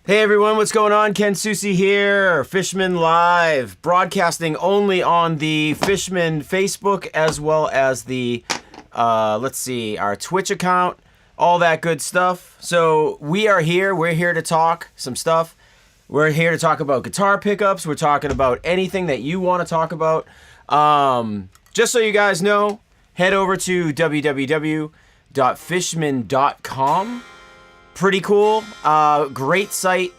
Hey everyone, what's going on? Ken Susi here, Fishman Live, broadcasting only on the Fishman Facebook as well as the, our Twitch account, all that good stuff. So we're here to talk some stuff. We're here to talk about guitar pickups. We're talking about anything that you want to talk about. Just so you guys know, head over to www.fishman.com. Pretty cool. Great site.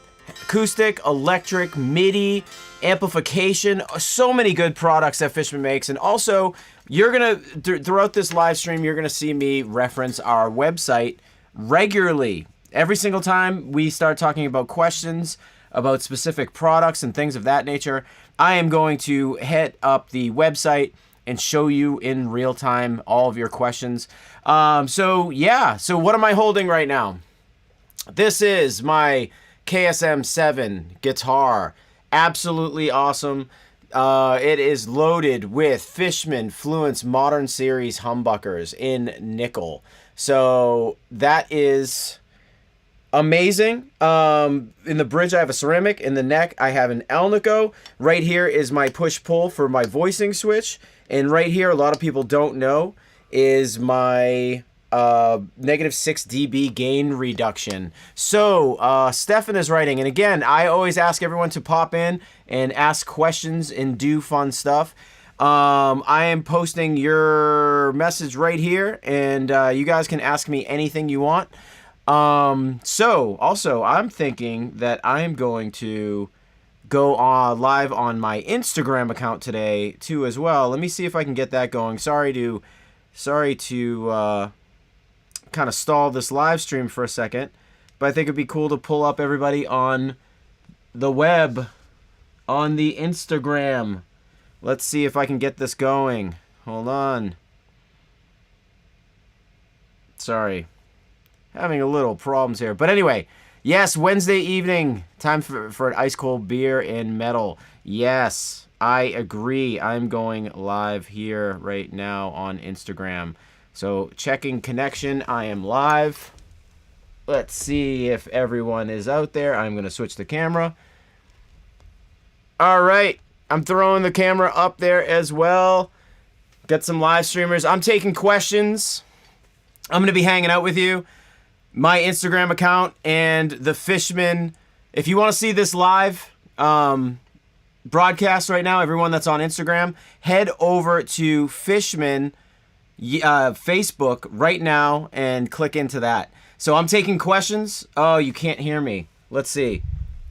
Acoustic, electric, MIDI, amplification. So many good products that Fishman makes. And also, you're going to, throughout this live stream, you're going to see me reference our website regularly. Every single time we start talking about questions about specific products and things of that nature, I am going to hit up the website and show you in real time all of your questions. So what am I holding right now? This is my KSM7 guitar. Absolutely awesome. It is loaded with Fishman Fluence Modern Series humbuckers in nickel. So that is amazing. In the bridge, I have a ceramic. In the neck, I have an Alnico. Right here is my push-pull for my voicing switch. And right here, a lot of people don't know, is my -6 dB gain reduction. So Stefan is writing, and again, I always ask everyone to pop in and ask questions and do fun stuff. I am posting your message right here, and you guys can ask me anything you want. So also, I'm thinking that I am going to go live on my Instagram account today too as well. Let me see if I can get that going. Sorry to kind of stall this live stream for a second, but I think it'd be cool to pull up everybody on the web, on the Instagram. Let's see if I can get this going. Hold on. Sorry. Having a little problems here. But anyway, yes, Wednesday evening. Time for an ice cold beer and metal. Yes, I agree. I'm going live here right now on Instagram. So checking connection, I am live. Let's see if everyone is out there. I'm going to switch the camera. All right, I'm throwing the camera up there as well. Got some live streamers. I'm taking questions. I'm going to be hanging out with you. My Instagram account and the Fishman. If you want to see this live broadcast right now, everyone that's on Instagram, head over to Fishman Facebook right now and click into that. So I'm taking questions. Oh, you can't hear me. Let's see.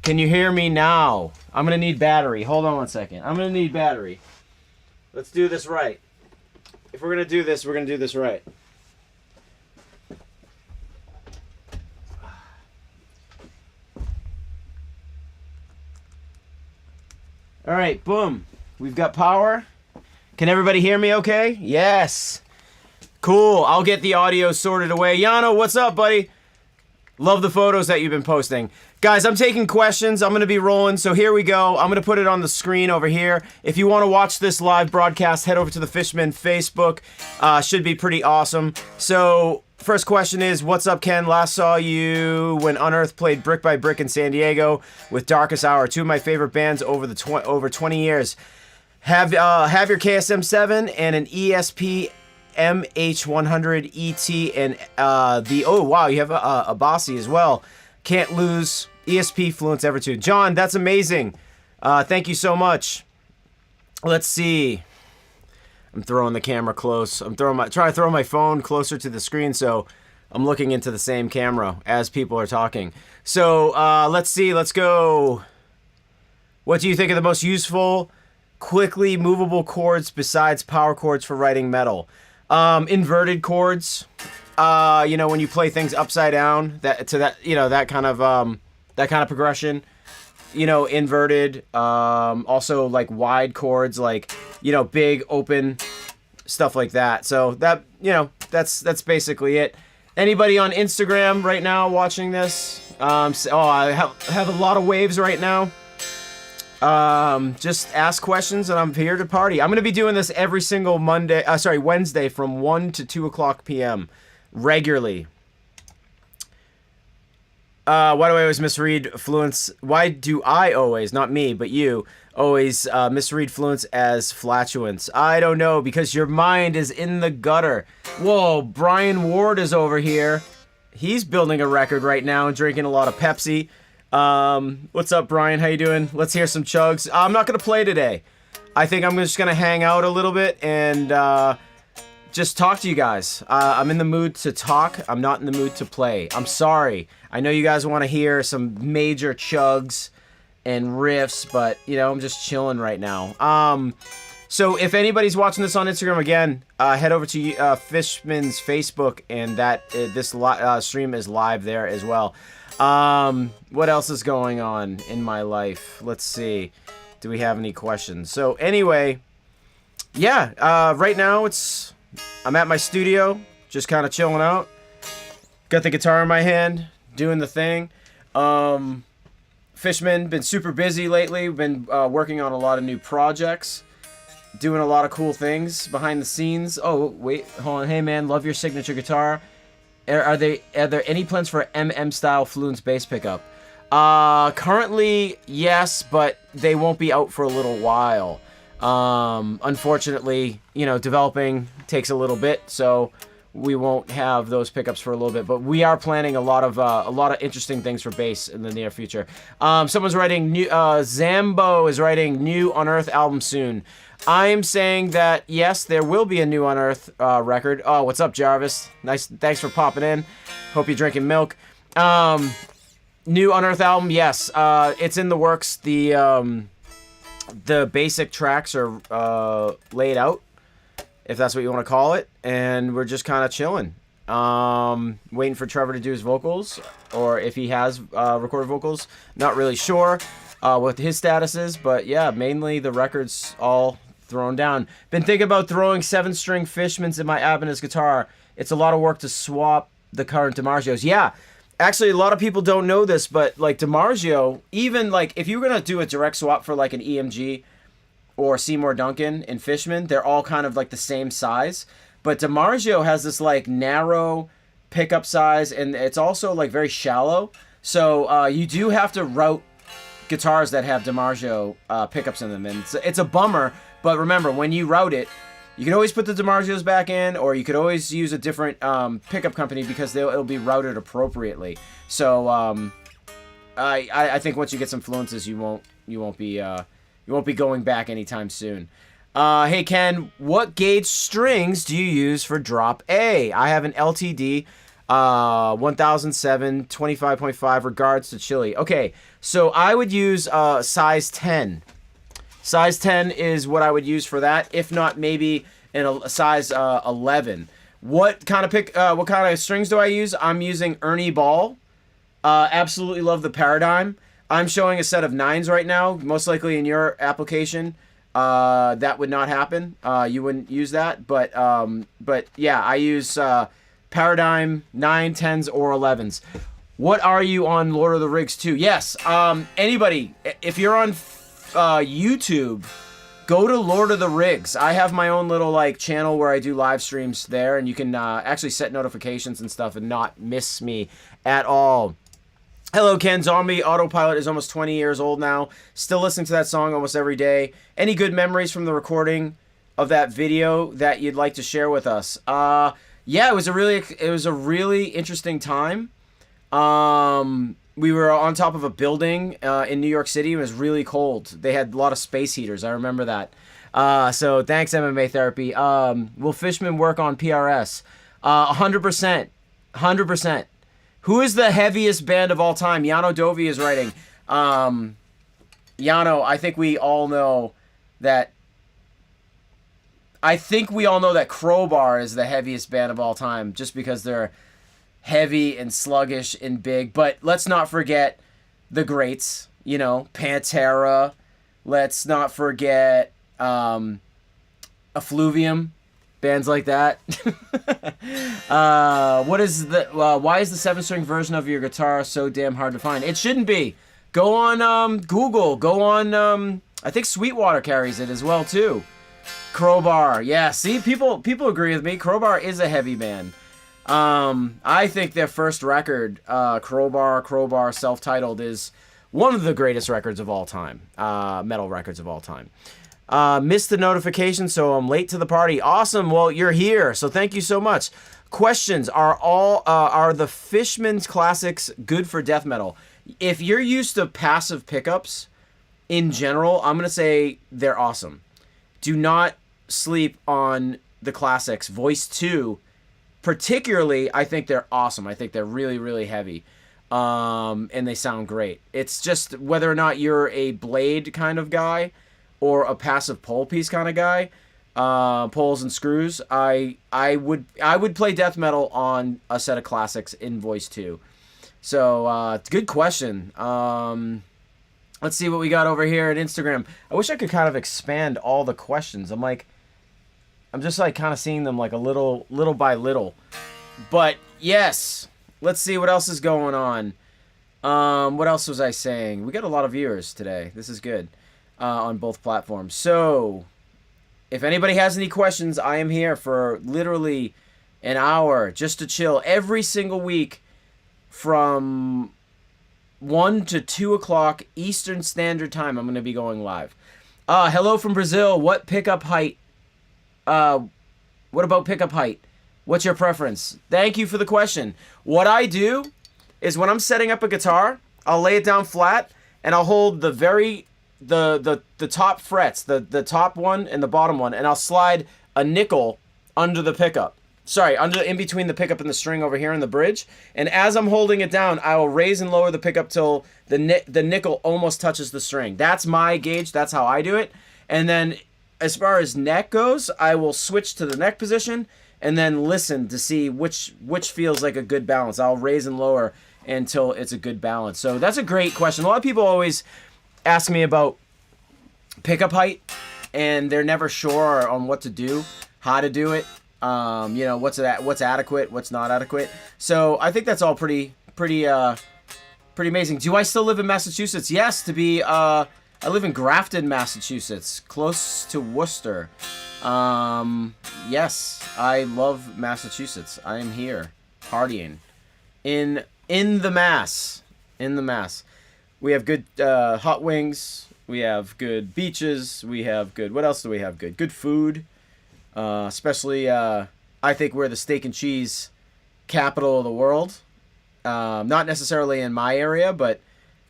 Can you hear me now? I'm gonna need battery. Hold on one second. I'm gonna need battery. Let's do this right. If we're gonna do this, we're gonna do this right. All right, boom. We've got power. Can everybody hear me okay? Yes. Cool. I'll get the audio sorted away. Yano, what's up, buddy? Love the photos that you've been posting. Guys, I'm taking questions. I'm going to be rolling, so here we go. I'm going to put it on the screen over here. If you want to watch this live broadcast, head over to the Fishman Facebook. Should be pretty awesome. So, first question is, what's up, Ken? Last saw you when Unearth played Brick by Brick in San Diego with Darkest Hour, two of my favorite bands over 20 years. Have your KSM7 and an ESP MH100 ET and you have a Bossy as well. Can't lose ESP Fluence Evertune. John, that's amazing. Thank you so much. Let's see. I'm throwing the camera close. I'm trying to throw my phone closer to the screen so I'm looking into the same camera as people are talking. So let's see. Let's go. What do you think of the most useful, quickly movable chords besides power chords for writing metal? Inverted chords. When you play things upside down, that kind of progression. Inverted. Also like wide chords, like big open stuff like that. So that's basically it. Anybody on Instagram right now watching this? I have a lot of waves right now. Just ask questions and I'm here to party. I'm going to be doing this every single Wednesday from 1 to 2 o'clock p.m. regularly. Why do I always misread Fluence? Why do I always, not me, but you, always misread Fluence as flatulence? I don't know, because your mind is in the gutter. Whoa, Brian Ward is over here. He's building a record right now and drinking a lot of Pepsi. What's up, Brian? How you doing? Let's hear some chugs. I'm not going to play today. I think I'm just going to hang out a little bit and just talk to you guys. I'm in the mood to talk. I'm not in the mood to play. I'm sorry. I know you guys want to hear some major chugs and riffs, but, you know, I'm just chilling right now. So if anybody's watching this on Instagram, again, head over to Fishman's Facebook, and this stream is live there as well. What else is going on in my life? Let's see. Do we have any questions? So anyway, yeah, right now I'm at my studio, just kind of chilling out. Got the guitar in my hand, doing the thing. Fishman, been super busy lately. We've been working on a lot of new projects, doing a lot of cool things behind the scenes. Oh, wait, hold on. Hey, man, love your signature guitar. Are there any plans for MM style Fluence bass pickup? Currently, yes, but they won't be out for a little while. Unfortunately, you know, developing takes a little bit, so we won't have those pickups for a little bit. But we are planning a lot of interesting things for bass in the near future. Someone's writing new. Zambo is writing new Unearth album soon. I'm saying that yes, there will be a new Unearth record. Oh, what's up, Jarvis? Nice, thanks for popping in. Hope you're drinking milk. New Unearth album, yes. It's in the works. The basic tracks are laid out, if that's what you want to call it, and we're just kind of chilling. Waiting for Trevor to do his vocals, or if he has recorded vocals. Not really sure what his status is, but yeah, mainly the record's all thrown down. Been thinking about throwing 7-string Fishmans in my Ibanez guitar. It's a lot of work to swap the current DiMarzios. Yeah, actually, a lot of people don't know this, but like DiMarzio, even like if you were gonna do a direct swap for like an EMG or Seymour Duncan and Fishman, they're all kind of like the same size. But DiMarzio has this like narrow pickup size, and it's also like very shallow. So you do have to route guitars that have DiMarzio pickups in them, and it's a bummer. But remember, when you route it, you can always put the DiMarzios back in, or you could always use a different pickup company because it'll be routed appropriately. So I think once you get some Fluences, you won't be going back anytime soon. Hey Ken, what gauge strings do you use for drop A? I have an LTD 1007 25.5. Regards to Chili. Okay, so I would use size 10. Size 10 is what I would use for that. If not, maybe in a size 11. What kind of strings do I use? I'm using Ernie Ball. Absolutely love the Paradigm. I'm showing a set of 9s right now. Most likely in your application, that would not happen. You wouldn't use that, but yeah, I use Paradigm 9, 10s, or 11s. What are you on Lord of the Rigs 2? Yes. Anybody, if you're on YouTube, go to Lord of the Rigs. I have my own little like channel where I do live streams there, and you can actually set notifications and stuff and not miss me at all. Hello, Ken. Zombie Autopilot is almost 20 years old now. Still listening to that song almost every day. Any good memories from the recording of that video that you'd like to share with us? Yeah, it was a really interesting time. We were on top of a building in New York City. It was really cold. They had a lot of space heaters. I remember that. So thanks, MMA Therapy. Will Fishman work on PRS? 100%. 100%. Who is the heaviest band of all time? Yano Dovi is writing. Yano, I think we all know that Crowbar is the heaviest band of all time, just because they're heavy and sluggish and big. But let's not forget the greats, you know, Pantera. Let's not forget Effluvium, bands like that. Why is the 7-string version of your guitar so damn hard to find? It shouldn't be. Go on Google. Go on, I think Sweetwater carries it as well too. Crowbar, yeah. See, people agree with me. Crowbar is a heavy band. I think their first record, Crowbar, self-titled, is one of the greatest records of all time, metal records of all time. Missed the notification, so I'm late to the party. Awesome. Well, you're here, so thank you so much. Questions are the Fishman's classics good for death metal? If you're used to passive pickups in general, I'm gonna say they're awesome. Do not sleep on the classics. Voice 2, particularly, I think they're awesome. I think they're really, really heavy. And they sound great. It's just whether or not you're a blade kind of guy or a passive pole piece kind of guy, poles and screws, I would play death metal on a set of classics in Voice 2. So, good question. Let's see what we got over here at Instagram. I wish I could kind of expand all the questions. I'm just like kind of seeing them like a little by little. But yes, let's see what else is going on. What else was I saying? We got a lot of viewers today. This is good on both platforms. So if anybody has any questions, I am here for literally an hour just to chill every single week from 1 to 2 o'clock Eastern Standard Time. I'm going to be going live. Hello from Brazil. What pickup height? What about pickup height? What's your preference? Thank you for the question. What I do is when I'm setting up a guitar, I'll lay it down flat and I'll hold the top frets, the top one and the bottom one, and I'll slide a nickel under the pickup. Sorry, in between the pickup and the string over here in the bridge. And as I'm holding it down, I will raise and lower the pickup till the nickel almost touches the string. That's my gauge. That's how I do it. And then as far as neck goes, I will switch to the neck position and then listen to see which feels like a good balance. I'll raise and lower until it's a good balance. So that's a great question. A lot of people always ask me about pickup height, and they're never sure on what to do, how to do it. What's adequate, what's not adequate. So I think that's all pretty amazing. Do I still live in Massachusetts? Yes, I live in Grafton, Massachusetts, close to Worcester. Yes, I love Massachusetts. I am here partying in the Mass. We have good hot wings. We have good beaches. We have good. What else do we have? Good food. Especially, I think we're the steak and cheese capital of the world. Not necessarily in my area, but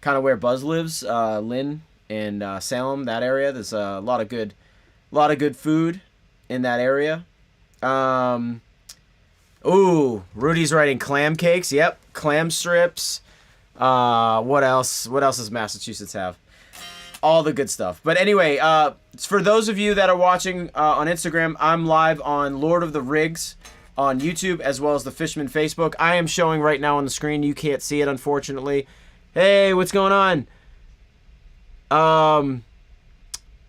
kind of where Buzz lives, Lynn and Salem, that area. There's a lot of good food in that area. Ooh, Rudy's writing clam cakes. Yep, clam strips. What else? What else does Massachusetts have? All the good stuff. But anyway, for those of you that are watching on Instagram, I'm live on Lord of the Rigs on YouTube as well as the Fishman Facebook. I am showing right now on the screen. You can't see it, unfortunately. Hey, what's going on?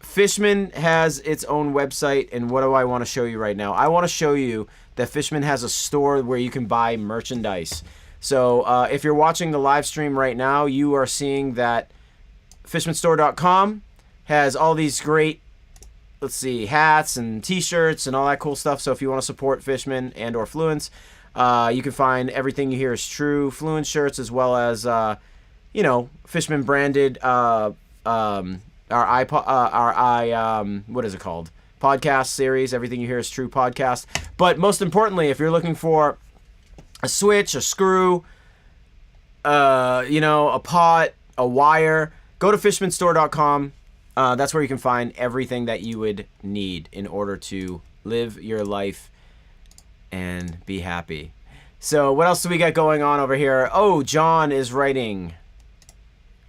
Fishman has its own website, and what do I want to show you right now? I want to show you that Fishman has a store where you can buy merchandise. So if you're watching the live stream right now, you are seeing that fishmanstore.com has all these great, hats and t-shirts and all that cool stuff. So if you want to support Fishman and or Fluence, you can find Everything You Hear Is True Fluence shirts, as well as Fishman branded what is it called? Podcast series, Everything You Hear Is True podcast. But most importantly, if you're looking for a switch, a screw, a pot, a wire, go to fishmanstore.com. That's where you can find everything that you would need in order to live your life and be happy. So what else do we got going on over here? Oh, John is writing,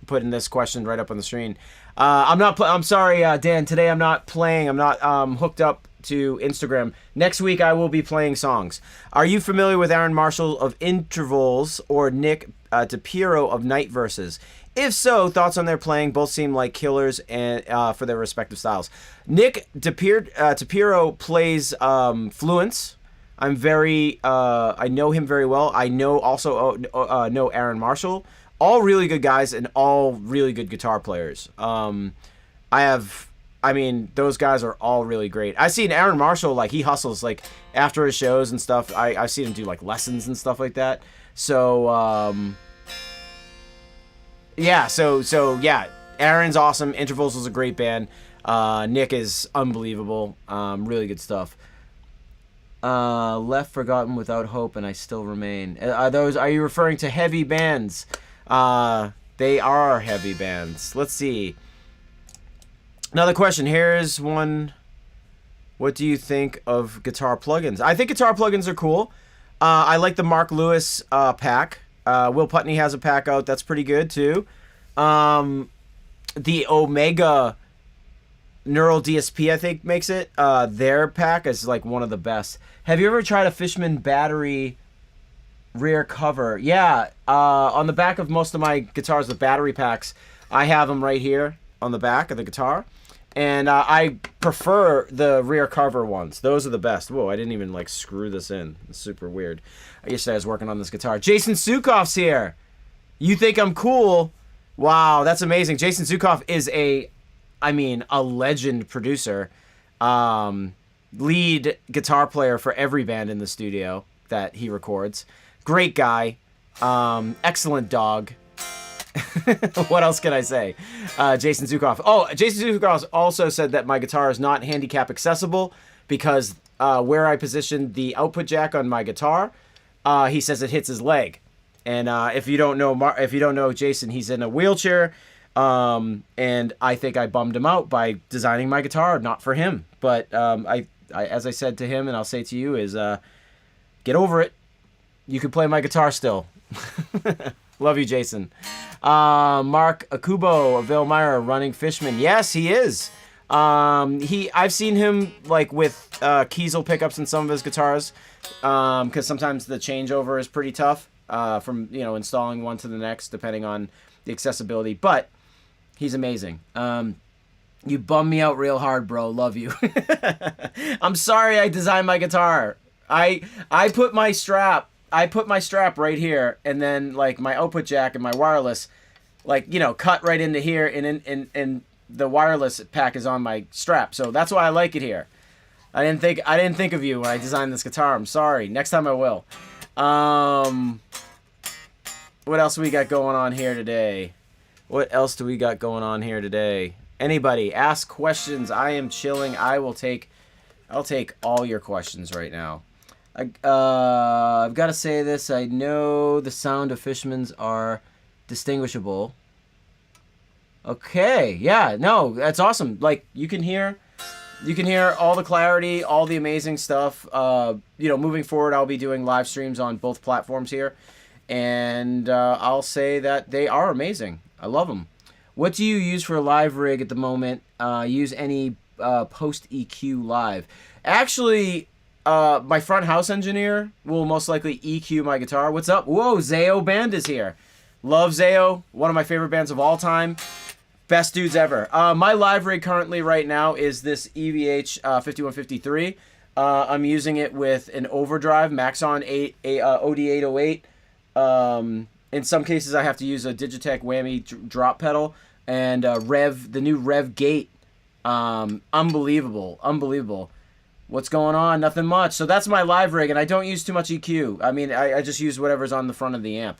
putting this question right up on the screen. I'm sorry, Dan. Today I'm not playing. I'm not hooked up to Instagram. Next week I will be playing songs. Are you familiar with Aaron Marshall of Intervals or Nick DePiero of Night Verses? If so, thoughts on their playing? Both seem like killers and for their respective styles. Nick DePiero plays Fluence. I know him very well. I know Aaron Marshall. All really good guys and all really good guitar players. I I mean, those guys are all really great. I've seen Aaron Marshall, like, he hustles, like, after his shows and stuff. I've seen him do, like, lessons and stuff like that. So, yeah, yeah, Aaron's awesome. Intervals was a great band. Nick is unbelievable. Really good stuff. Left Forgotten Without Hope and I Still Remain. Are you referring to heavy bands? They are heavy bands. Let's see. Another question. Here's one. What do you think of guitar plugins? I think guitar plugins are cool. I like the Mark Lewis pack. Will Putney has a pack out that's pretty good too. The Omega Neural DSP, I think, makes it. Their pack is like one of the best. Have you ever tried a Fishman battery rear cover? Yeah, on the back of most of my guitars, the battery packs, I have them right here on the back of the guitar. And I prefer the rear cover ones. Those are the best. Whoa, I didn't even like screw this in. It's super weird. Yesterday I was working on this guitar. Jason Sukoff's here. You think I'm cool? Wow, that's amazing. Jason Sukoff is a legend producer. Lead guitar player for every band in the studio that he records. Great guy. Excellent dog. What else can I say? Jason Sukoff. Oh, Jason Sukoff also said that my guitar is not handicap accessible because where I positioned the output jack on my guitar, he says it hits his leg. And if you don't know Jason, he's in a wheelchair. And I think I bummed him out by designing my guitar not for him. But I as I said to him, and I'll say to you, is get over it. You can play my guitar still. Love you, Jason. Mark Akubo of Elmira running Fishman. Yes, he is. I've seen him like with Kiesel pickups in some of his guitars, because sometimes the changeover is pretty tough from installing one to the next depending on the accessibility. But he's amazing. You bum me out real hard, bro. Love you. I'm sorry I designed my guitar. I put my strap right here, and then like my output jack and my wireless, cut right into here, and the wireless pack is on my strap. So that's why I like it here. I didn't think of you when I designed this guitar. I'm sorry. Next time I will. What else we got going on here today? What else do we got going on here today? Anybody ask questions? I am chilling. I'll take all your questions right now. I've got to say this. I know the sound of Fishman's are distinguishable. Okay, yeah, no, that's awesome. Like you can hear all the clarity, all the amazing stuff. Moving forward, I'll be doing live streams on both platforms here, and I'll say that they are amazing. I love them. What do you use for a live rig at the moment? Use any post EQ live? Actually, my front house engineer will most likely EQ my guitar. What's up? Whoa, Zayo Band is here. Love Zayo, one of my favorite bands of all time. Best dudes ever. My live rig currently right now is this EVH 5153. I'm using it with an overdrive, Maxon OD808. In some cases, I have to use a Digitech whammy drop pedal and the new Rev Gate. Unbelievable. What's going on? Nothing much. So that's my live rig, and I don't use too much EQ. I mean, I just use whatever's on the front of the amp.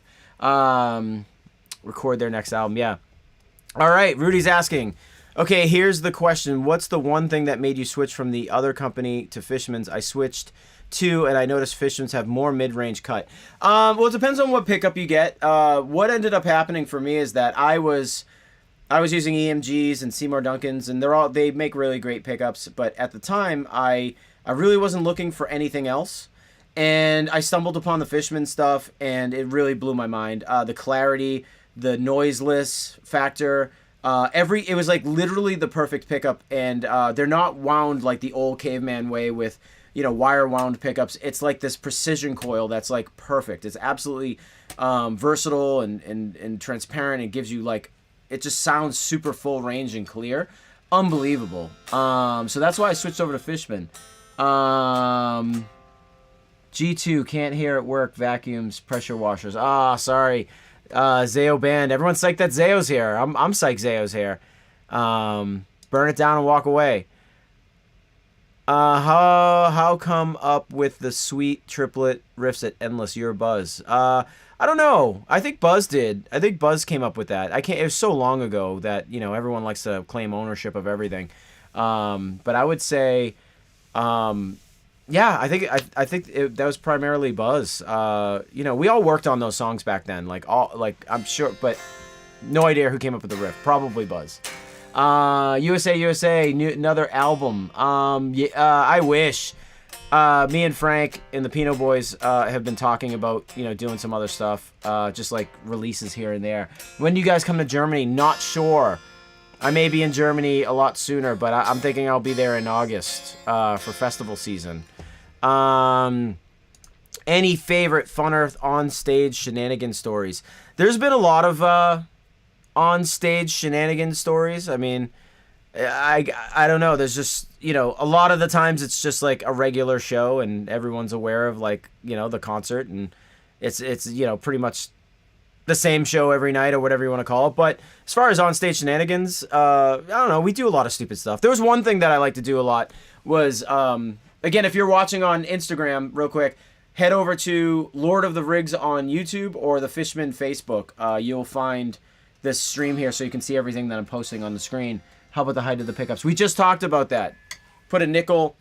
Record their next album, yeah. All right, Rudy's asking. Okay, here's the question. What's the one thing that made you switch from the other company to Fishman's? I switched to, and I noticed Fishman's have more mid-range cut. Well, it depends on what pickup you get. What ended up happening for me is that I was using EMGs and Seymour Duncans, and they make really great pickups. But at the time, I really wasn't looking for anything else, and I stumbled upon the Fishman stuff, and it really blew my mind. The clarity, the noiseless factor, it was like literally the perfect pickup, and they're not wound like the old caveman way with wire wound pickups. It's like this precision coil that's like perfect. It's absolutely versatile and transparent. It gives you like. It just sounds super full range and clear. Unbelievable. So that's why I switched over to Fishman. G2, can't hear at work, vacuums, pressure washers. Sorry. Zayo Band. Everyone's psyched that Zayo's here. I'm psyched Zayo's here. Burn it down and walk away. How come up with the sweet triplet riffs at Endless? You're Buzz. I don't know. I think Buzz did. I think Buzz came up with that. I can't. It was so long ago that everyone likes to claim ownership of everything. But I would say, yeah, I think that was primarily Buzz. We all worked on those songs back then. I'm sure, but no idea who came up with the riff. Probably Buzz. USA, another album. I wish. Me and Frank and the Pino Boys have been talking about doing some other stuff, just like releases here and there. When do you guys come to Germany? Not sure. I may be in Germany a lot sooner, but I'm thinking I'll be there in August for festival season. Any favorite Fun Earth on stage shenanigans stories? There's been a lot of on stage shenanigans stories. I mean, I don't know. There's just a lot of the times it's just like a regular show and everyone's aware of the concert, and it's pretty much the same show every night or whatever you want to call it. But as far as on stage shenanigans, I don't know. We do a lot of stupid stuff. There was one thing that I like to do a lot was again, if you're watching on Instagram, real quick, head over to Lord of the Rigs on YouTube or the Fishman Facebook. You'll find this stream here so you can see everything that I'm posting on the screen. How about the height of the pickups? We just talked about that. Put a nickel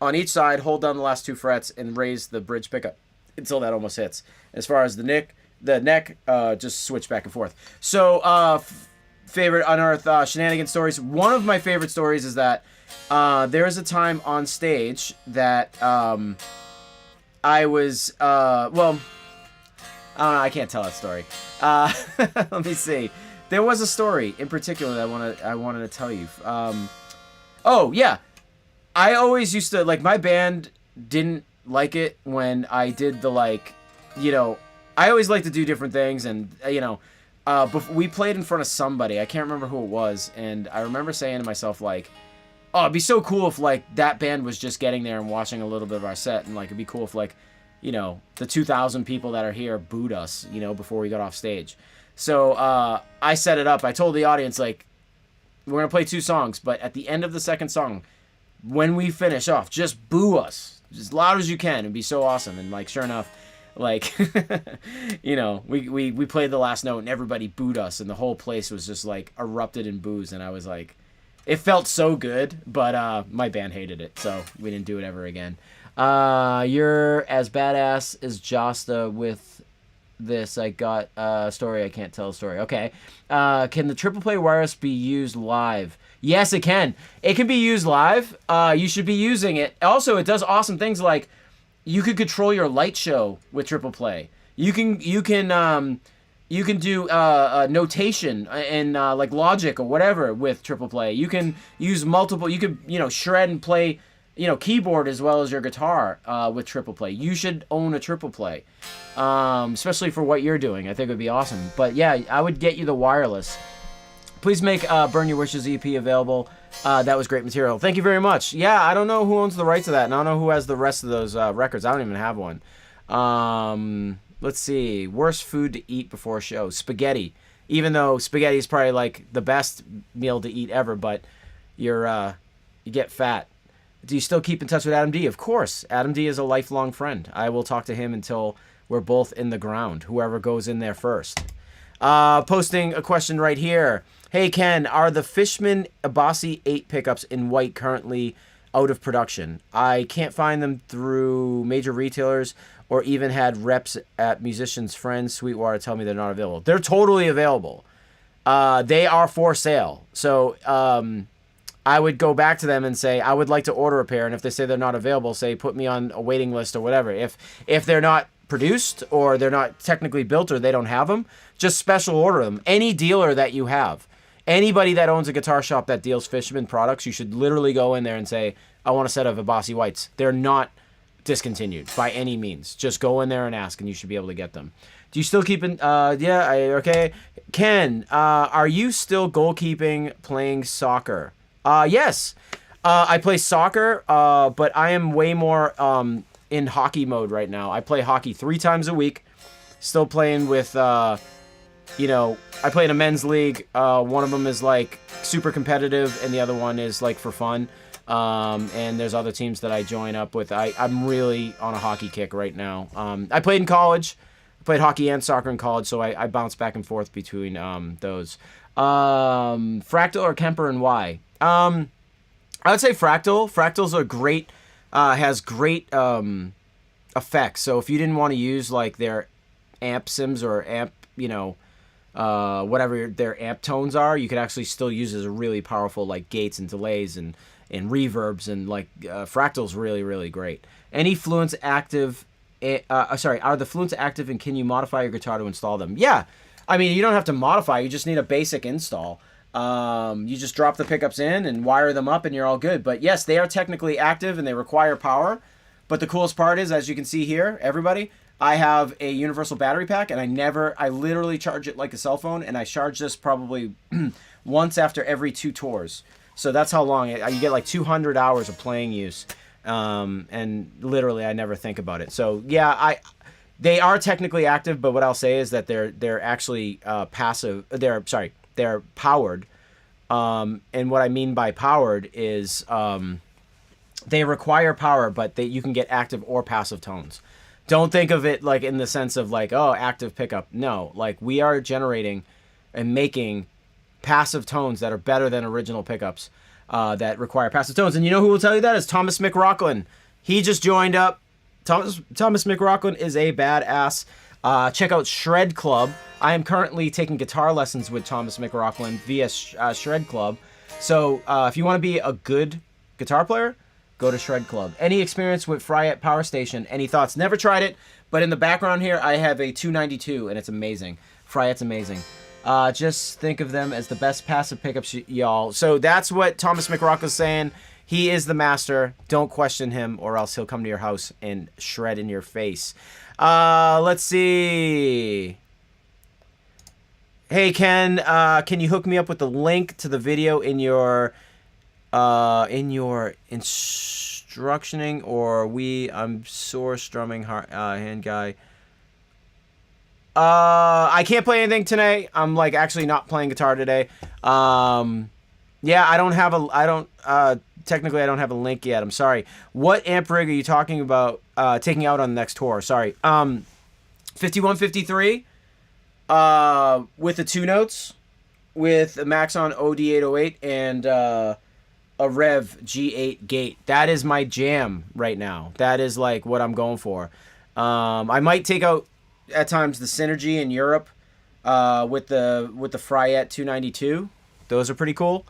on each side, hold down the last 2 frets, and raise the bridge pickup until that almost hits. As far as the neck, just switch back and forth. So, favorite Unearth shenanigan stories. One of my favorite stories is that there was a time on stage that I was, I don't know, I can't tell that story. Let me see. There was a story in particular that I wanted to tell you. Oh, yeah. I always used to, my band didn't like it when I did I always like to do different things, and, we played in front of somebody. I can't remember who it was, and I remember saying to myself, oh, it'd be so cool if, that band was just getting there and watching a little bit of our set, and, it'd be cool if, the 2,000 people that are here booed us, before we got off stage. So, I set it up. I told the audience, we're going to play 2 songs, but at the end of the second song, when we finish off, just boo us as loud as you can. It'd be so awesome. And, sure enough, we played the last note and everybody booed us, and the whole place was just, erupted in boos. And I was it felt so good, but my band hated it, so we didn't do it ever again. You're as badass as Josta with this. I got a story. I can't tell a story. Okay. Can the triple play wireless be used live? Yes, it can. It can be used live. You should be using it. Also, it does awesome things like you could control your light show with triple play. You can do notation and Logic or whatever with triple play. You can use multiple. You could shred and play keyboard as well as your guitar with triple play. You should own a triple play, especially for what you're doing. I think it would be awesome. But yeah, I would get you the wireless. Please make Burn Your Wishes EP available. That was great material. Thank you very much. Yeah, I don't know who owns the rights to that, and I don't know who has the rest of those records. I don't even have one. Let's see. Worst food to eat before a show. Spaghetti. Even though spaghetti is probably the best meal to eat ever, but you get fat. Do you still keep in touch with Adam D? Of course. Adam D is a lifelong friend. I will talk to him until we're both in the ground, whoever goes in there first. Posting a question right here. Hey, Ken, are the Fishman Abasi 8 pickups in white currently out of production? I can't find them through major retailers or even had reps at Musicians Friends Sweetwater tell me they're not available. They're totally available. They are for sale. So, I would go back to them and say, I would like to order a pair. And if they say they're not available, say, put me on a waiting list or whatever. If they're not produced or they're not technically built or they don't have them, just special order them. Any dealer that you have, anybody that owns a guitar shop that deals Fishman products, you should literally go in there and say, I want a set of Abasi whites. They're not discontinued by any means. Just go in there and ask and you should be able to get them. Do you still keep in, okay. Ken, are you still goalkeeping playing soccer? Yes. I play soccer, but I am way more in hockey mode right now. I play hockey 3 times a week. Still playing with you know, I play in a men's league. One of them is like super competitive, and the other one is like for fun. And there's other teams that I join up with. I'm really on a hockey kick right now. I played in college. I played hockey and soccer in college, so I bounce back and forth between those. Fractal or Kemper, and why? I would say Fractal. Fractals are great. Has great effects. So if you didn't want to use like their amp sims or amp, you know, whatever their amp tones are, you could actually still use it as a really powerful like gates and delays and reverbs, and like Fractal's really, really great. Any Fluence active, are the Fluence active, and can you modify your guitar to install them? Yeah, I mean, you don't have to modify, you just need a basic install. You just drop the pickups in and wire them up and you're all good. But yes, they are technically active and they require power. But the coolest part is, as you can see here, everybody, I have a universal battery pack, and I literally charge it like a cell phone, and I charge this probably once after every 2 tours. So that's how long you get, like 200 hours of playing use. And literally I never think about it. So yeah, they are technically active, but what I'll say is that they're actually passive. They're powered. And what I mean by powered is they require power, but you can get active or passive tones. Don't think of it like in the sense of like, oh, active pickup. No, like we are generating and making passive tones that are better than original pickups that require passive tones. And you know who will tell you that is Thomas McRocklin. He just joined up. Thomas McRocklin is a badass. Check out Shred Club. I am currently taking guitar lessons with Thomas McRocklin via Shred Club. So if you want to be a good guitar player, go to Shred Club. Any experience with Fryette Power Station? Any thoughts? Never tried it, but in the background here, I have a 292, and it's amazing. Fryette's amazing. Just think of them as the best passive pickups, y'all. So that's what Thomas McRocklin's saying. He is the master. Don't question him, or else he'll come to your house and shred in your face. Let's see. Hey, Ken, can you hook me up with the link to the video in your instructioning, or I'm sore strumming hand guy. I can't play anything today. I'm like actually not playing guitar today. Yeah, technically I don't have a link yet. I'm sorry. What amp rig are you talking about taking out on the next tour? Sorry. 5153 with the 2 notes with a Maxon OD808 and a Rev G8 gate. That is my jam right now. That is like what I'm going for. I might take out at times the Synergy in Europe with the Fryette 292. Those are pretty cool.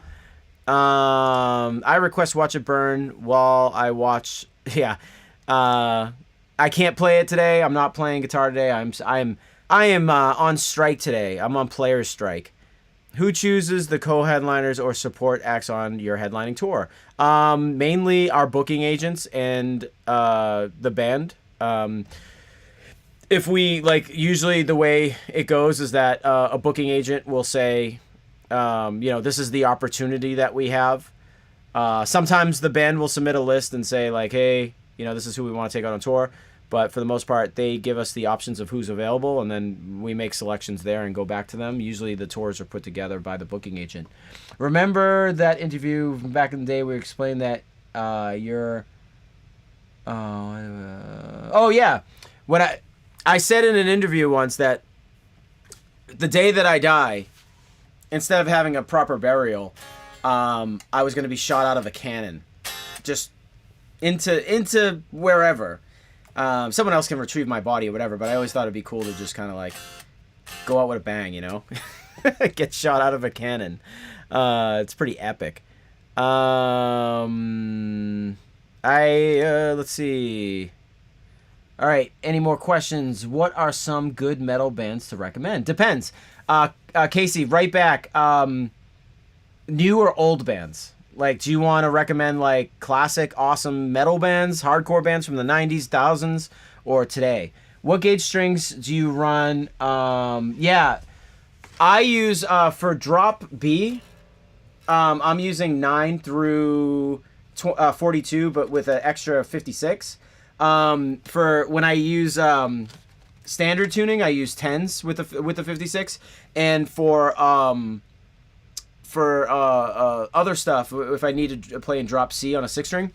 I request watch it burn while I watch. Yeah. I can't play it today. I'm not playing guitar today. I am on strike today. I'm on player's strike. Who chooses the co-headliners or support acts on your headlining tour? Mainly our booking agents and the band. If we, like, usually the way it goes is that a booking agent will say, this is the opportunity that we have. Sometimes the band will submit a list and say, like, hey, this is who we want to take out on tour. But for the most part, they give us the options of who's available, and then we make selections there and go back to them. Usually the tours are put together by the booking agent. Remember that interview from back in the day where we explained that you're... oh, yeah. When I said in an interview once that the day that I die, instead of having a proper burial, I was going to be shot out of a cannon. Just into wherever. Someone else can retrieve my body or whatever, but I always thought it'd be cool to just kind of like go out with a bang, get shot out of a cannon. It's pretty epic. Let's see. All right, any more questions? What are some good metal bands to recommend? Depends. Casey, right back. New or old bands? Like, do you want to recommend, like, classic, awesome metal bands, hardcore bands from the 90s, thousands, or today? What gauge strings do you run? Yeah, I use, for drop B, I'm using 9 through 42, but with an extra 56. For when I use standard tuning, I use 10s with the 56, and for other stuff, if I need to play and drop C on a 6-string,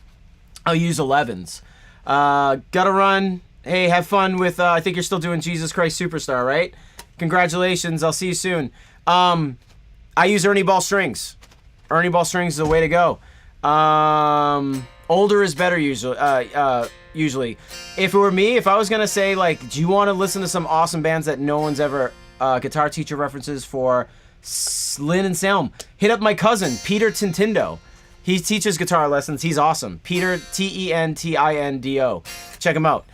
I'll use 11s. Gotta run. Hey, have fun with, I think you're still doing Jesus Christ Superstar, right? Congratulations. I'll see you soon. I use Ernie Ball strings. Ernie Ball strings is the way to go. Older is better usually. If it were me, if I was going to say, like, do you want to listen to some awesome bands that no one's ever, guitar teacher references for Lynn and Salem, hit up my cousin, Peter Tintindo. He teaches guitar lessons. He's awesome. Peter, Tentindo. Check him out.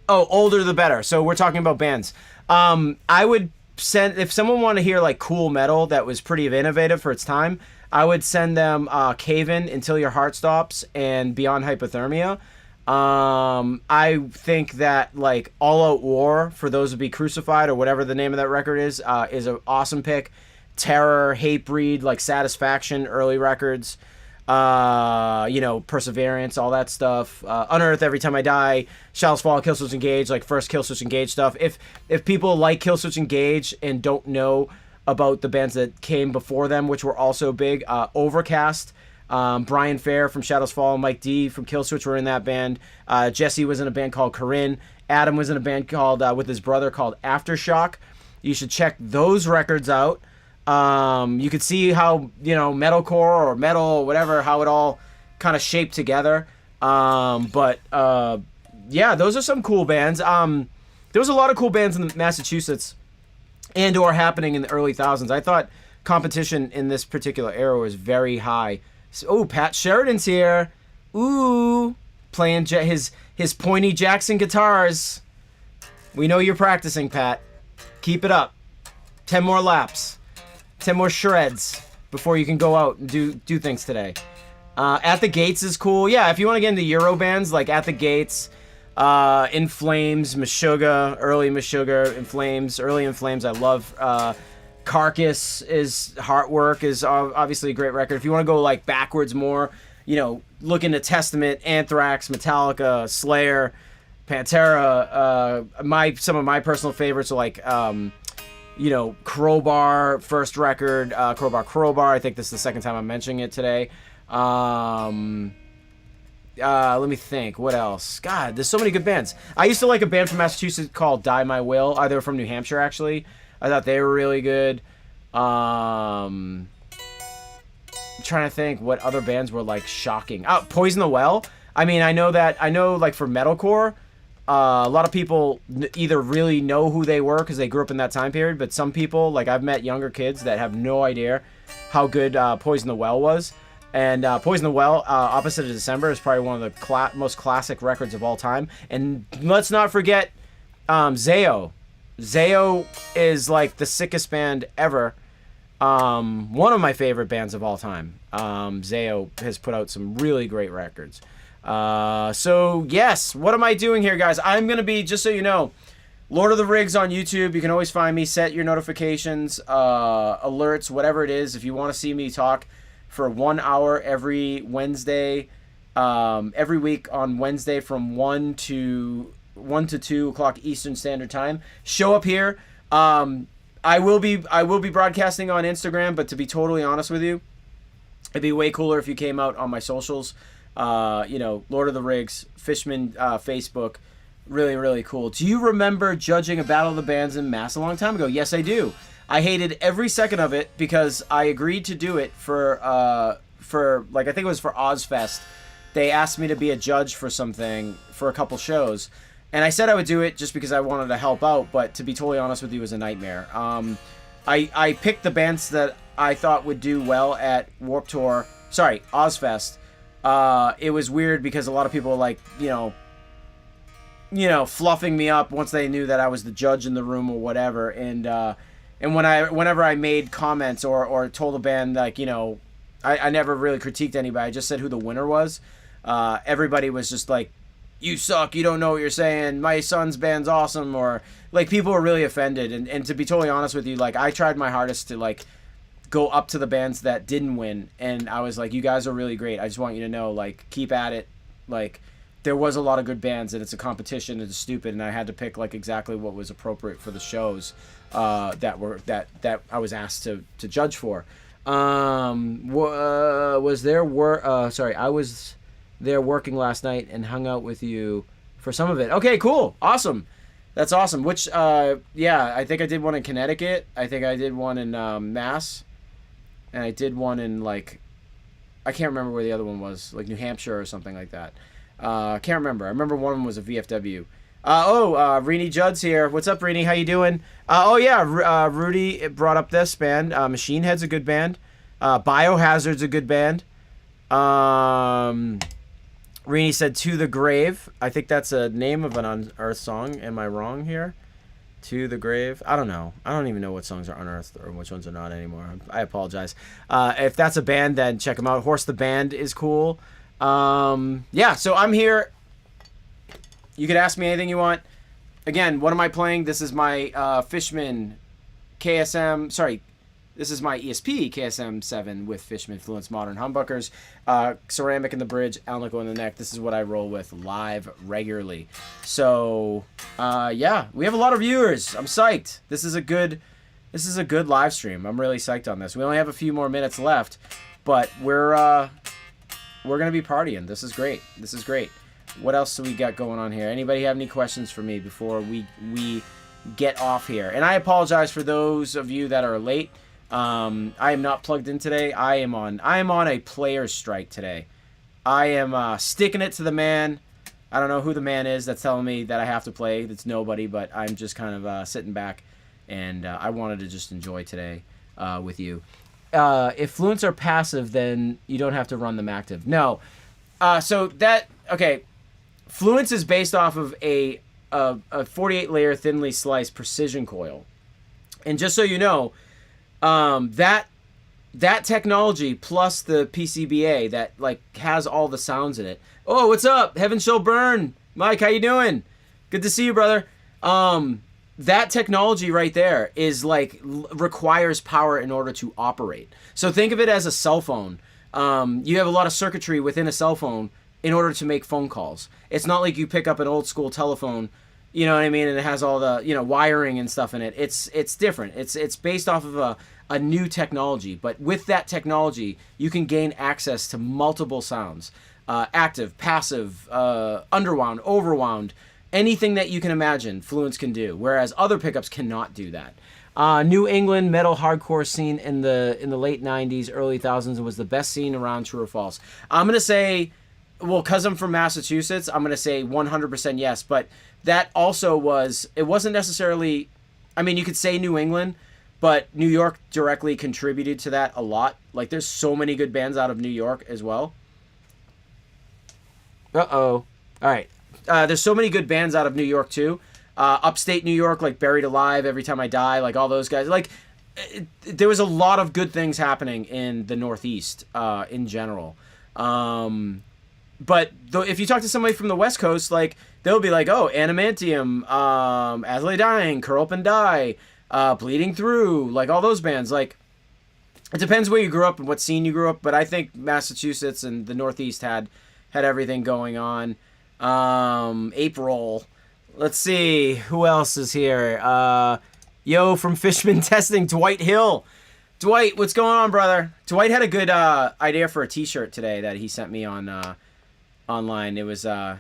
Older the better. So we're talking about bands. I would send, if someone wanted to hear like cool metal that was pretty innovative for its time, I would send them Cave In, Until Your Heart Stops, and Beyond Hypothermia. I think that like All Out War, For Those Who Be Crucified, or whatever the name of that record is an awesome pick. Terror, Hatebreed, like Satisfaction, early records. Perseverance, all that stuff. Unearth, Every Time I Die, Shadows Fall, Killswitch Engage, like first Killswitch Engage stuff. If people like Killswitch Engage and don't know about the bands that came before them, which were also big, Overcast, Brian Fair from Shadows Fall, Mike D from Killswitch were in that band. Jesse was in a band called Corinne. Adam was in a band called with his brother called Aftershock. You should check those records out. You could see how, metalcore or metal or whatever, how it all kind of shaped together. Those are some cool bands. There was a lot of cool bands in Massachusetts and or happening in the early thousands. I thought competition in this particular era was very high. So, Pat Sheridan's here. Ooh, playing his pointy Jackson guitars. We know you're practicing, Pat. Keep it up. 10 more laps. 10 more shreds before you can go out and do things today. At the Gates is cool. Yeah, if you want to get into Euro bands, like At the Gates, In Flames, Meshuggah, early Meshuggah, In Flames, early In Flames, I love. Carcass is Heartwork is obviously a great record. If you want to go like backwards more, look into Testament, Anthrax, Metallica, Slayer, Pantera. Some of my personal favorites are like Crowbar, first record, Crowbar. I think this is the second time I'm mentioning it today. Let me think. What else? God, there's so many good bands. I used to like a band from Massachusetts called Die My Will. They were from New Hampshire, actually. I thought they were really good. I'm trying to think what other bands were like shocking. Poison the Well. I mean, I know like for metalcore, a lot of people either really know who they were because they grew up in that time period, but some people, like I've met younger kids that have no idea how good Poison the Well was. And Poison the Well, Opposite of December, is probably one of the most classic records of all time. And let's not forget Zao. Zao is like the sickest band ever. One of my favorite bands of all time. Zao has put out some really great records. So yes, what am I doing here, guys? I'm going to be, just so you know, Lord of the Rigs on YouTube. You can always find me. Set your notifications, alerts, whatever it is. If you want to see me talk for 1 hour every Wednesday, every week on Wednesday from 1 to 2 o'clock Eastern Standard Time, show up here. I will be broadcasting on Instagram, but to be totally honest with you, it'd be way cooler if you came out on my socials. Lord of the Rigs, Fishman, Facebook, really, really cool. Do you remember judging a Battle of the Bands in Mass a long time ago? Yes, I do. I hated every second of it because I agreed to do it for like, I think it was for Ozfest. They asked me to be a judge for something for a couple shows. And I said I would do it just because I wanted to help out, but to be totally honest with you, it was a nightmare. I picked the bands that I thought would do well at Ozfest. It was weird because a lot of people were like, fluffing me up once they knew that I was the judge in the room or whatever. And whenever I made comments or told a band, like, I never really critiqued anybody. I just said who the winner was. Everybody was just like, you suck, you don't know what you're saying, my son's band's awesome, or like people were really offended. And to be totally honest with you, like I tried my hardest to like go up to the bands that didn't win, and I was like, you guys are really great, I just want you to know, like, keep at it, like there was a lot of good bands, and it's a competition, and it's stupid, and I had to pick like exactly what was appropriate for the shows that I was asked to judge for. I was there working last night and hung out with you for some of it. Okay, cool, awesome. That's awesome. Which, I think I did one in Connecticut. I think I did one in Mass. And I did one in, like, I can't remember where the other one was. Like, New Hampshire or something like that. I can't remember. I remember one of them was a VFW. Rini Judd's here. What's up, Rini? How you doing? Rudy brought up this band. Machine Head's a good band. Biohazard's a good band. Rini said To the Grave. I think that's a name of an Unearth song. Am I wrong here? To the Grave. I don't know. I don't even know what songs are unearthed or which ones are not anymore. I apologize. If that's a band, then check them out. Horse the Band is cool. So I'm here. You could ask me anything you want. Again, what am I playing? This is my Fishman KSM. Sorry. This is my ESP KSM7 with Fishman Fluence Modern Humbuckers, ceramic in the bridge, alnico in the neck. This is what I roll with live regularly. So, we have a lot of viewers. I'm psyched. This is a good live stream. I'm really psyched on this. We only have a few more minutes left, but we're gonna be partying. This is great. What else do we got going on here? Anybody have any questions for me before we get off here? And I apologize for those of you that are late. I am not plugged in today. I am on a player's strike today. I am sticking it to the man. I don't know who the man is that's telling me that I have to play. That's nobody, but I'm just kind of sitting back, and I wanted to just enjoy today with you. If Fluence are passive, then you don't have to run them active. No. Fluence is based off of a 48-layer thinly sliced precision coil. And just so you know, that technology plus the PCBA that like has all the sounds in it. Oh, what's up? Heaven Shall Burn. Mike, how you doing? Good to see you, brother. That technology right there is like requires power in order to operate. So think of it as a cell phone. You have a lot of circuitry within a cell phone in order to make phone calls. It's not like you pick up an old school telephone, you know what I mean, and it has all the, wiring and stuff in it. It's different. It's based off of a new technology, but with that technology, you can gain access to multiple sounds. Active, passive, underwound, overwound, anything that you can imagine, Fluence can do, whereas other pickups cannot do that. New England metal hardcore scene in the late 90s, early 2000s was the best scene around, true or false? I'm going to say, well, because I'm from Massachusetts, I'm going to say 100% yes, but that also it wasn't necessarily, I mean, you could say New England, but New York directly contributed to that a lot. Like, there's so many good bands out of New York as well. All right. There's so many good bands out of New York, too. Upstate New York, like Buried Alive, Every Time I Die, like all those guys. Like, there was a lot of good things happening in the Northeast in general. But if you talk to somebody from the West Coast, like, they'll be like, oh, Animantium, As I Lay Dying, Curl Up and Die, Bleeding Through, like all those bands. Like, it depends where you grew up and what scene you grew up, but I think Massachusetts and the Northeast had everything going on. April. Let's see, who else is here? Yo, from Fishman Testing, Dwight Hill. Dwight, what's going on, brother? Dwight had a good idea for a t-shirt today that he sent me on online. It was, what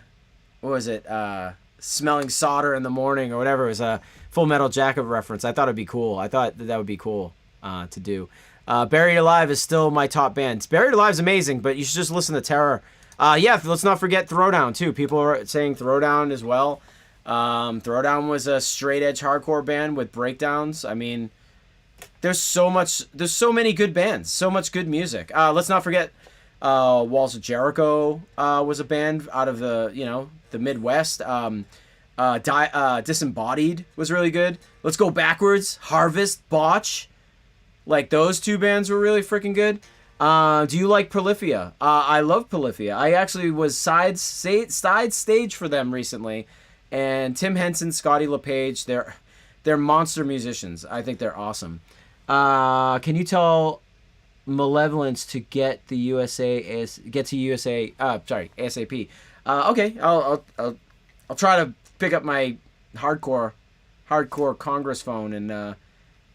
was it? Smelling solder in the morning or whatever. It was a Full Metal Jacket reference. I thought it'd be cool. I thought that would be cool to do. Buried Alive is still my top band. Buried Alive is amazing, but you should just listen to Terror. Let's not forget Throwdown, too. People are saying Throwdown as well. Throwdown was a straight-edge hardcore band with breakdowns. I mean, there's so many good bands, so much good music. Let's not forget Walls of Jericho was a band out of the Midwest. Disembodied was really good. Let's go backwards. Harvest, Botch. Like, those two bands were really freaking good. Do you like Polyphia? I love Polyphia. I actually was side stage for them recently. And Tim Henson, Scotty LePage, they're monster musicians. I think they're awesome. Can you tell Malevolence to get to USA ASAP? Okay, I'll try to pick up my hardcore Congress phone and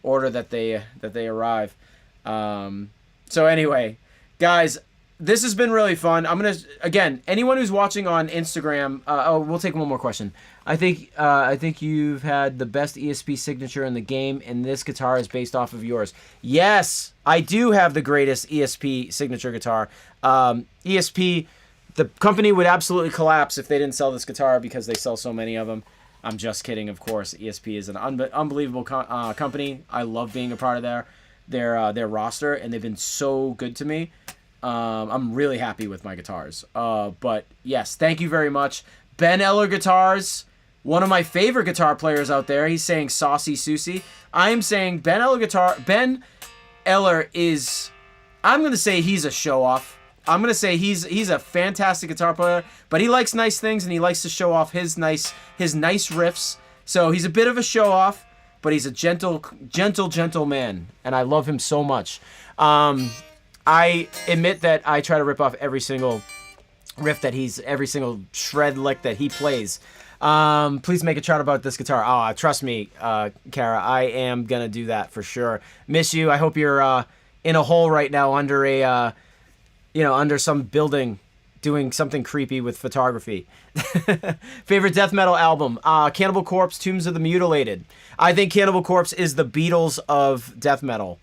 order that they arrive. So anyway, guys, this has been really fun. I'm gonna again, anyone who's watching on Instagram. We'll take one more question. I think you've had the best ESP signature in the game, and this guitar is based off of yours. Yes, I do have the greatest ESP signature guitar. ESP, the company would absolutely collapse if they didn't sell this guitar because they sell so many of them. I'm just kidding, of course. ESP is an unbelievable company. I love being a part of their roster, and they've been so good to me. I'm really happy with my guitars. But yes, thank you very much. Ben Eller Guitars, one of my favorite guitar players out there. He's saying Saucy Susi. I'm saying Ben Eller is, I'm going to say he's a show-off. I'm going to say he's a fantastic guitar player, but he likes nice things, and he likes to show off his nice riffs. So he's a bit of a show-off, but he's a gentle man, and I love him so much. I admit that I try to rip off every single riff every single shred lick that he plays. Please make a chart about this guitar. Oh, trust me, Kara, I am gonna do that for sure. Miss you. I hope you're in a hole right now under under some building doing something creepy with photography. Favorite death metal album? Cannibal Corpse, Tombs of the Mutilated. I think Cannibal Corpse is the Beatles of death metal.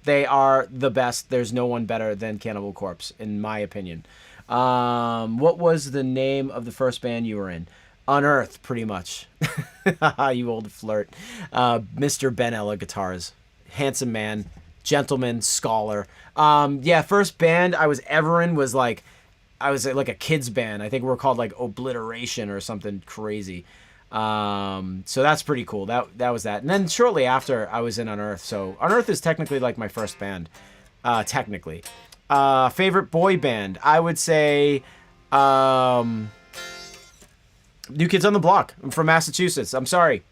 They are the best. There's no one better than Cannibal Corpse, in my opinion. What was the name of the first band you were in? Unearth, pretty much. You old flirt. Mr. Ben Ella Guitars. Handsome man. Gentleman. Scholar. First band I was ever in was like a kid's band. I think we were called like Obliteration or something crazy. So that's pretty cool. That was that. And then shortly after I was in Unearth. So Unearth is technically like my first band. Technically. Favorite boy band? I would say New Kids on the Block. I'm from Massachusetts. I'm sorry.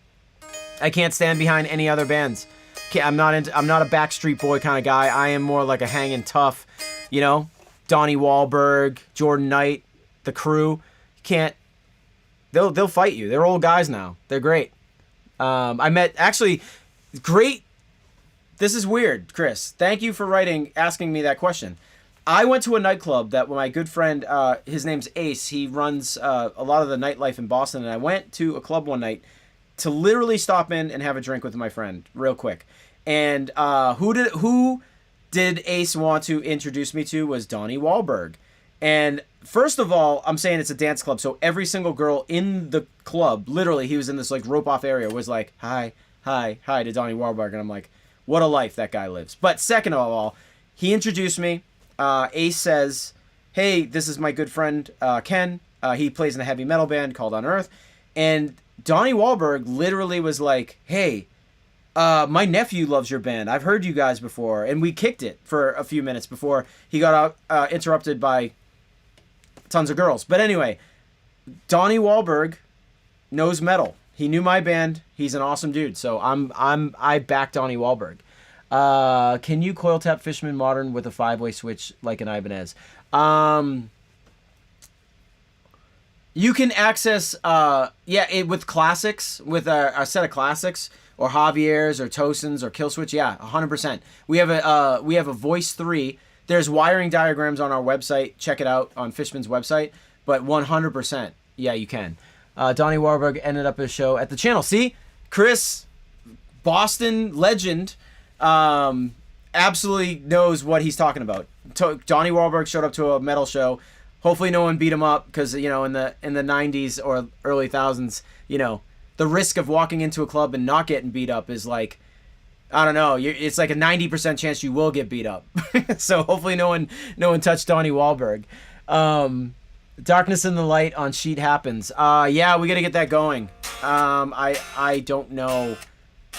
I can't stand behind any other bands. I'm not a Backstreet Boy kind of guy. I am more like a hanging tough, Donnie Wahlberg, Jordan Knight, the Crew. Can't. They'll fight you. They're old guys now. They're great. I met great. This is weird, Chris. Thank you for asking me that question. I went to a nightclub that my good friend, his name's Ace. He runs a lot of the nightlife in Boston, and I went to a club one night to literally stop in and have a drink with my friend, real quick. And who did Ace want to introduce me to was Donnie Wahlberg. And first of all, I'm saying it's a dance club, so every single girl in the club, literally, he was in this like rope-off area, was like, hi to Donnie Wahlberg, and I'm like, what a life that guy lives. But second of all, he introduced me. Ace says, hey, this is my good friend Ken. He plays in a heavy metal band called Unearth. And Donnie Wahlberg literally was like, hey, my nephew loves your band. I've heard you guys before. And we kicked it for a few minutes before he got interrupted by tons of girls. But anyway, Donnie Wahlberg knows metal. He knew my band. He's an awesome dude. So I back Donnie Wahlberg. Can you coil tap Fishman Morin with a 5-way switch like an Ibanez? You can access with classics, with a set of classics, or Javier's or Tosins or Kill Switch. Yeah, 100%. We have a Voice 3. There's wiring diagrams on our website. Check it out on Fishman's website. But 100%, yeah, you can. Donnie Wahlberg ended up his show at the channel. See, Chris, Boston legend, absolutely knows what he's talking about. Donnie Wahlberg showed up to a metal show. Hopefully no one beat him up because, in the 90s or early thousands, the risk of walking into a club and not getting beat up is like, I don't know, it's like a 90% chance you will get beat up. So hopefully no one touched Donnie Wahlberg. Darkness in the Light on Sheet Happens. Yeah, we got to get that going. I don't know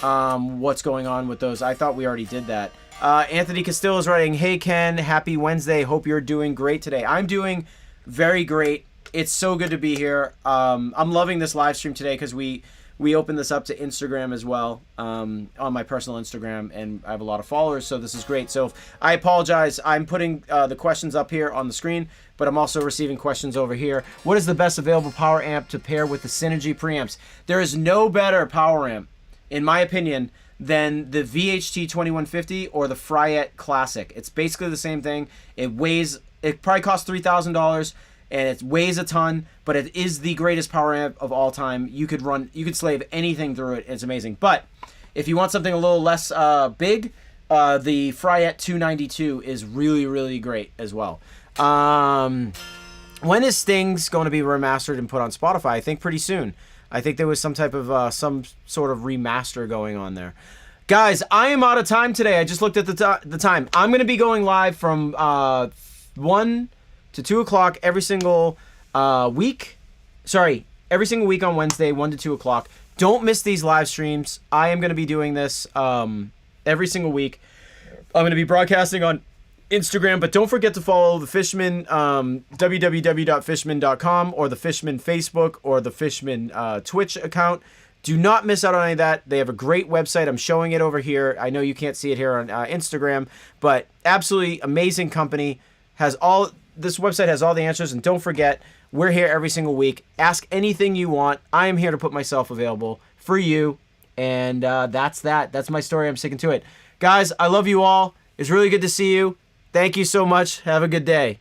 what's going on with those. I thought we already did that. Anthony Castillo is writing, hey Ken, happy Wednesday. Hope you're doing great today. I'm doing very great. It's so good to be here. I'm loving this live stream today because we we opened this up to Instagram as well, on my personal Instagram, and I have a lot of followers, so this is great. So I apologize. I'm putting the questions up here on the screen, but I'm also receiving questions over here. What is the best available power amp to pair with the Synergy preamps? There is no better power amp, in my opinion, than the VHT 2150 or the Fryette Classic. It's basically the same thing. It probably costs $3,000, and it weighs a ton, but it is the greatest power amp of all time. You could slave anything through it. It's amazing. But if you want something a little less big, the Fryette 292 is really, really great as well. When is Stings going to be remastered and put on Spotify? I think pretty soon. I think there was some type of some sort of remaster going on there. Guys, I am out of time today. I just looked at the time. I'm going to be going live from 1 to 2 o'clock every single week. Sorry, every single week on Wednesday, 1 to 2 o'clock. Don't miss these live streams. I am going to be doing this every single week. I'm going to be broadcasting on Instagram, but don't forget to follow the Fishman, www.fishman.com, or the Fishman Facebook, or the Fishman Twitch account. Do not miss out on any of that. They have a great website. I'm showing it over here. I know you can't see it here on Instagram, but absolutely amazing company. This website has all the answers, and don't forget, we're here every single week. Ask anything you want. I am here to put myself available for you, and that's that. That's my story. I'm sticking to it. Guys, I love you all. It's really good to see you. Thank you so much. Have a good day.